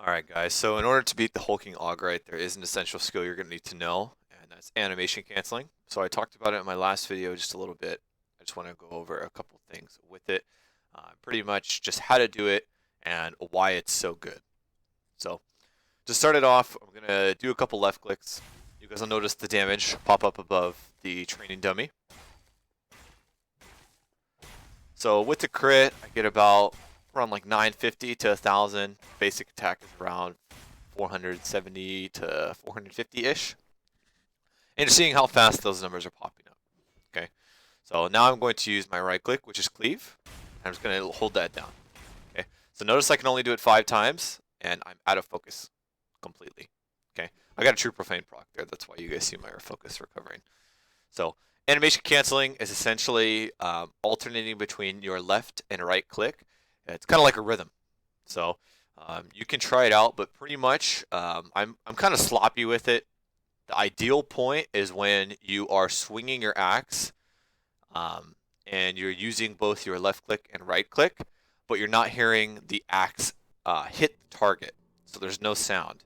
Alright guys, so in order to beat the Hulking Augerite, there is an essential skill you're going to need to know, and that's animation canceling. So I talked about it in my last video just a little bit. I just want to go over a couple things with it. Pretty much just how to do it and why it's so good. So to start it off, I'm going to do a couple left clicks. You guys will notice the damage pop up above the training dummy. So with the crit, I get about around like 950 to 1000. Basic attack is around 470 to 450-ish. And seeing how fast those numbers are popping up. Okay, so now I'm going to use my right click, which is cleave. I'm just going to hold that down. Okay, so notice I can only do it 5 times, and I'm out of focus completely. Okay, I got a true profane proc there. That's why you guys see my focus recovering. So animation canceling is essentially alternating between your left and right click. It's kind of like a rhythm. So you can try it out, but pretty much I'm kind of sloppy with it. The ideal point is when you are swinging your axe and you're using both your left click and right click, but you're not hearing the axe hit the target. So there's no sound.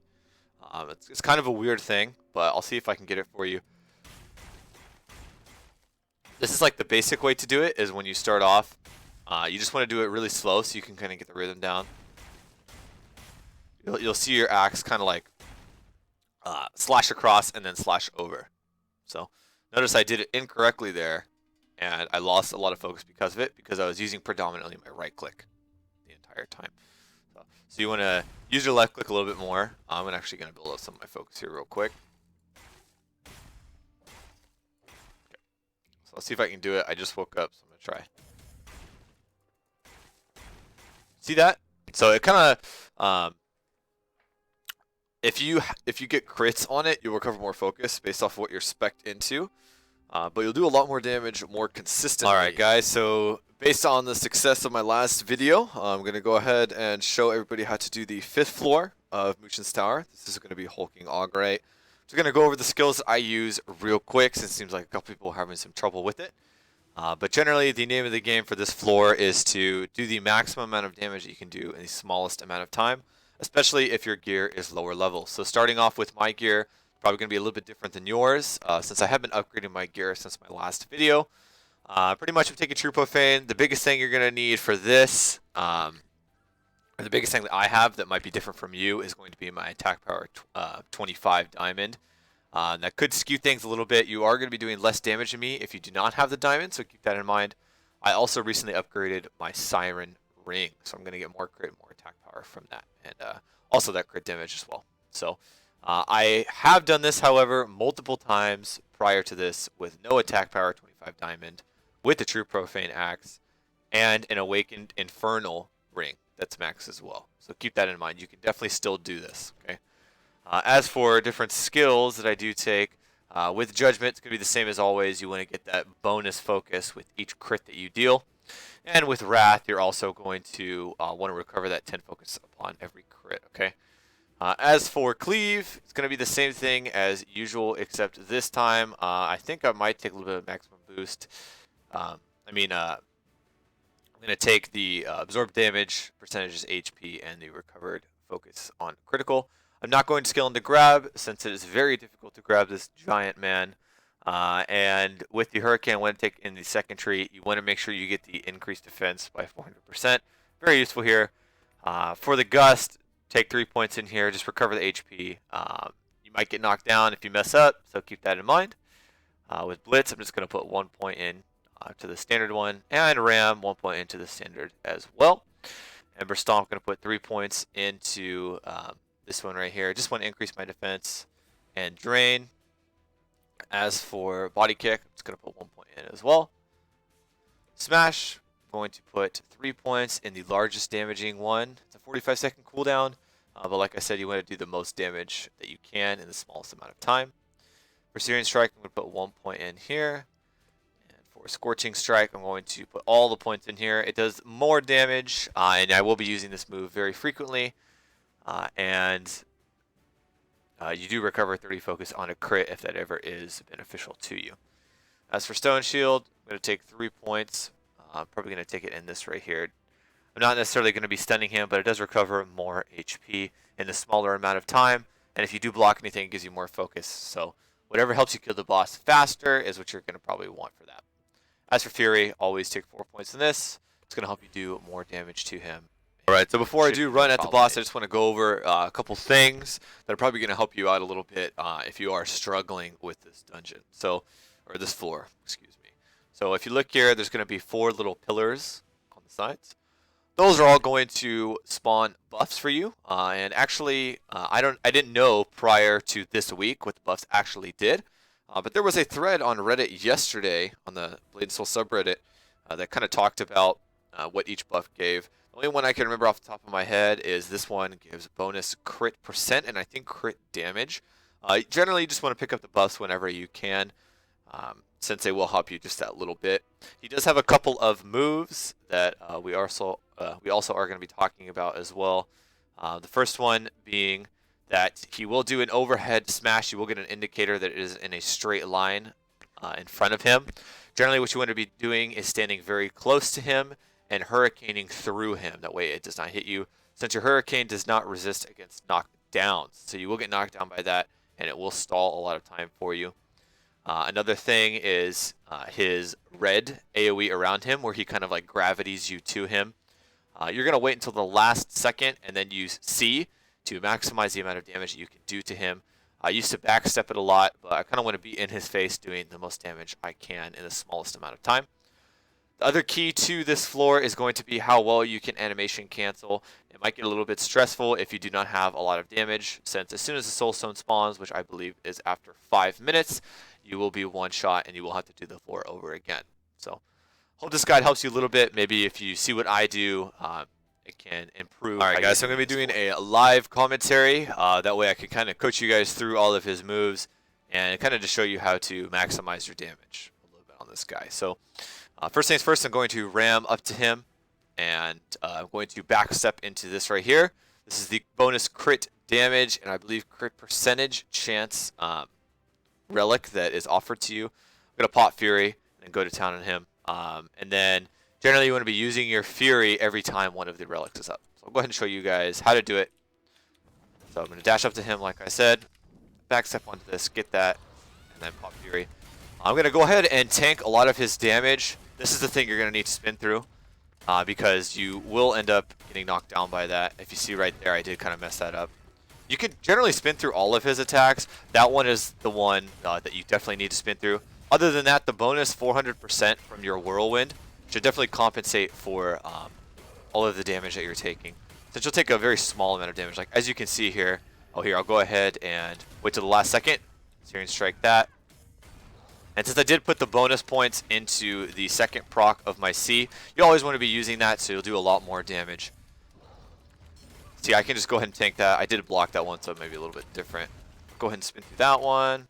It's kind of a weird thing, but I'll see if I can get it for you. This is like the basic way to do it is when you start off, you just want to do it really slow so you can kind of get the rhythm down. You'll see your axe kind of like slash across and then slash over. So notice I did it incorrectly there, and I lost a lot of focus because of it, because I was using predominantly my right click the entire time. So you want to use your left click a little bit more. I'm actually going to build up some of my focus here real quick. So let's see if I can do it. I just woke up, so I'm going to try. See that? So it kind of, if you get crits on it, you'll recover more focus based off of what you're spec'd into. But you'll do a lot more damage more consistently. Alright guys, so based on the success of my last video, I'm going to go ahead and show everybody how to do the 5th floor of Mushin's tower. This is going to be Hulking Augerite. So I'm going to go over the skills that I use real quick, since it seems like a couple people are having some trouble with it. But generally, the name of the game for this floor is to do the maximum amount of damage that you can do in the smallest amount of time, especially if your gear is lower level. So starting off with my gear, probably going to be a little bit different than yours, since I have been upgrading my gear since my last video. Pretty much I'm taking True Profane. The biggest thing you're going to need for this, or the biggest thing that I have that might be different from you, is going to be my attack power 25 diamond. That could skew things a little bit. You are going to be doing less damage than me if you do not have the diamond, so keep that in mind. I also recently upgraded my Siren Ring, so I'm going to get more crit, more attack power from that, and also that crit damage as well. So I have done this, however, multiple times prior to this with no attack power 25 diamond, with the True Profane axe, and an Awakened Infernal Ring that's max as well. So keep that in mind. You can definitely still do this, okay? As for different skills that I do take, with Judgment, it's going to be the same as always. You want to get that bonus focus with each crit that you deal. And with Wrath, you're also going to want to recover that 10 focus upon every crit, okay? As for Cleave, it's going to be the same thing as usual, except this time, I think I might take a little bit of maximum boost. I'm going to take the absorbed damage, percentages HP, and the recovered focus on critical. I'm not going to scale into grab, since it is very difficult to grab this giant man. And with the Hurricane, when take in the second tree, you want to make sure you get the increased defense by 400%. Very useful here. For the Gust, take 3 points in here. Just recover the HP. You might get knocked down if you mess up, so keep that in mind. With Blitz, I'm just going to put 1 point in to the standard one, and Ram 1 point into the standard as well. Ember Stomp, going to put 3 points into this one right here. Just want to increase my defense and drain. As for Body Kick, I'm just going to put 1 point in as well. Smash, I'm going to put 3 points in the largest damaging one. It's a 45-second cooldown, but like I said, you want to do the most damage that you can in the smallest amount of time. For Syrian Strike, I'm going to put 1 point in here. And for Scorching Strike, I'm going to put all the points in here. It does more damage, and I will be using this move very frequently. You do recover 30 focus on a crit if that ever is beneficial to you. As for Stone Shield, I'm going to take 3 points. I'm probably going to take it in this right here. I'm not necessarily going to be stunning him, but it does recover more HP. in the smaller amount of time. And if you do block anything, it gives you more focus. So whatever helps you kill the boss faster is what you're going to probably want for that. As for Fury, always take 4 points in this. It's going to help you do more damage to him. Alright, so before I do run at the boss, I just want to go over a couple things that are probably going to help you out a little bit if you are struggling with this dungeon. So, or this floor, excuse me. So if you look here, there's going to be 4 little pillars on the sides. Those are all going to spawn buffs for you. And actually, I didn't know prior to this week what the buffs actually did. But there was a thread on Reddit yesterday on the Blade and Soul subreddit that kind of talked about what each buff gave. The only one I can remember off the top of my head is this one gives bonus crit percent and I think crit damage. Generally, you just want to pick up the buffs whenever you can, since they will help you just that little bit. He does have a couple of moves that we also are going to be talking about as well. The first one being that he will do an overhead smash. You will get an indicator that it is in a straight line in front of him. Generally, what you want to be doing is standing very close to him and hurricaning through him. That way it does not hit you, since your hurricane does not resist against knockdowns. So you will get knocked down by that, and it will stall a lot of time for you. Another thing is his red AoE around him, where he kind of like gravities you to him. You're going to wait until the last second and then use C to maximize the amount of damage that you can do to him. I used to backstep it a lot, but I kind of want to be in his face doing the most damage I can in the smallest amount of time. The other key to this floor is going to be how well you can animation cancel. It might get a little bit stressful if you do not have a lot of damage, since as soon as the soul stone spawns, which I believe is after 5 minutes, you will be one shot and you will have to do the floor over again. So hope this guide helps you a little bit. Maybe if you see what I do, it can improve. Alright guys, so I'm going to be doing a live commentary. That way I can kind of coach you guys through all of his moves and kind of just show you how to maximize your damage a little bit on this guy. So first things first, I'm going to ram up to him, and I'm going to backstep into this right here. This is the bonus crit damage, and I believe crit percentage chance relic that is offered to you. I'm going to pop Fury and go to town on him. And then generally you want to be using your Fury every time one of the relics is up. So I'll go ahead and show you guys how to do it. So I'm going to dash up to him like I said, backstep onto this, get that, and then pop Fury. I'm going to go ahead and tank a lot of his damage. This is the thing you're going to need to spin through, because you will end up getting knocked down by that. If you see right there, I did kind of mess that up. You can generally spin through all of his attacks. That one is the one that you definitely need to spin through. Other than that, the bonus 400% from your whirlwind should definitely compensate for all of the damage that you're taking. Since you'll take a very small amount of damage. Like as you can see here, I'll go ahead and wait till the last second. Searing Strike that. And since I did put the bonus points into the second proc of my C, you always want to be using that so you'll do a lot more damage. See, I can just go ahead and tank that. I did block that one, so it may be a little bit different. Go ahead and spin through that one.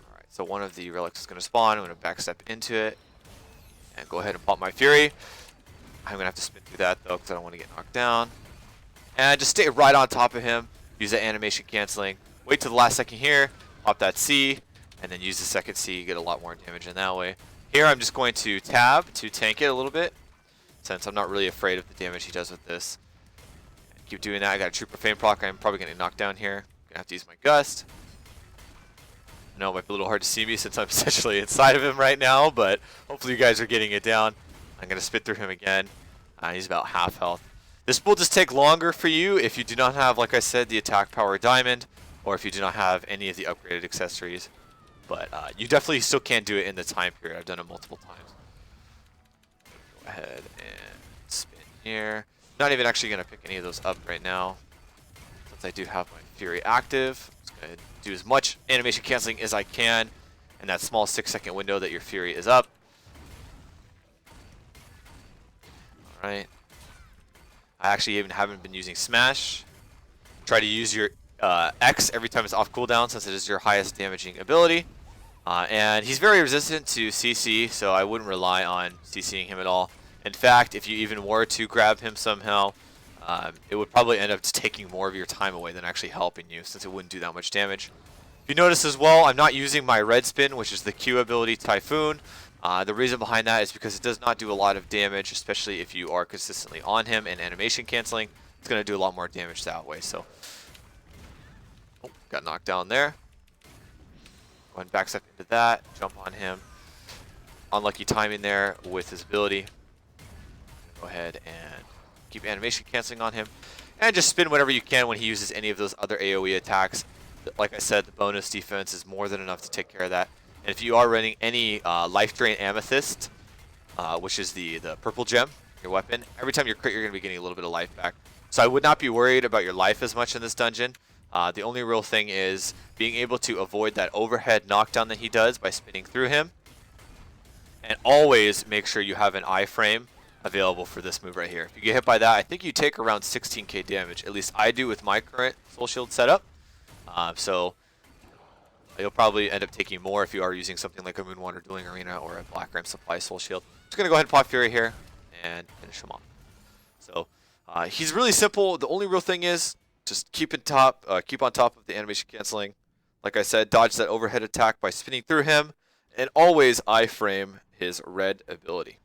Alright, so one of the relics is going to spawn. I'm going to backstep into it. And go ahead and pop my Fury. I'm going to have to spin through that, though, because I don't want to get knocked down. And just stay right on top of him. Use that animation canceling. Wait till the last second here. Pop that C. And then use the second C, you get a lot more damage in that way. Here I'm just going to tab to tank it a little bit, since I'm not really afraid of the damage he does with this. Keep doing that. I got a Trooper Fame proc. I'm probably going to get knocked down here. Gonna have to use my Gust. I know it might be a little hard to see me since I'm essentially inside of him right now, but hopefully you guys are getting it down. I'm going to spit through him again. He's about half health. This will just take longer for you if you do not have, like I said, the attack power diamond, or if you do not have any of the upgraded accessories. But you definitely still can do it in the time period. I've done it multiple times. Go ahead and spin here. Not even actually going to pick any of those up right now, since I do have my Fury active. I'm just going to do as much animation canceling as I can in that small 6-second window that your Fury is up. Alright. I actually even haven't been using Smash. Try to use your X every time it's off cooldown, since it is your highest damaging ability. And he's very resistant to CC, so I wouldn't rely on CCing him at all. In fact, if you even were to grab him somehow, it would probably end up just taking more of your time away than actually helping you, since it wouldn't do that much damage. If you notice as well, I'm not using my red spin, which is the Q ability Typhoon. The reason behind that is because it does not do a lot of damage, especially if you are consistently on him and animation canceling. it's going to do a lot more damage that way. So, oh, got knocked down there. Go ahead and back step into that, jump on him. Unlucky timing there with his ability. Go ahead and keep animation canceling on him. And just spin whenever you can when he uses any of those other AoE attacks. Like I said, the bonus defense is more than enough to take care of that. And if you are running any Life Drain Amethyst, which is the purple gem, your weapon, every time you crit, you're going to be getting a little bit of life back. So I would not be worried about your life as much in this dungeon. The only real thing is being able to avoid that overhead knockdown that he does by spinning through him. And always make sure you have an iframe available for this move right here. If you get hit by that, I think you take around 16k damage. At least I do with my current Soul Shield setup. So you'll probably end up taking more if you are using something like a Moonwander Dueling Arena or a Black Ram Supply Soul Shield. Just going to go ahead and pop Fury here and finish him off. So he's really simple. The only real thing is just keep on top of the animation canceling. Like I said, dodge that overhead attack by spinning through him, and always iframe his red ability.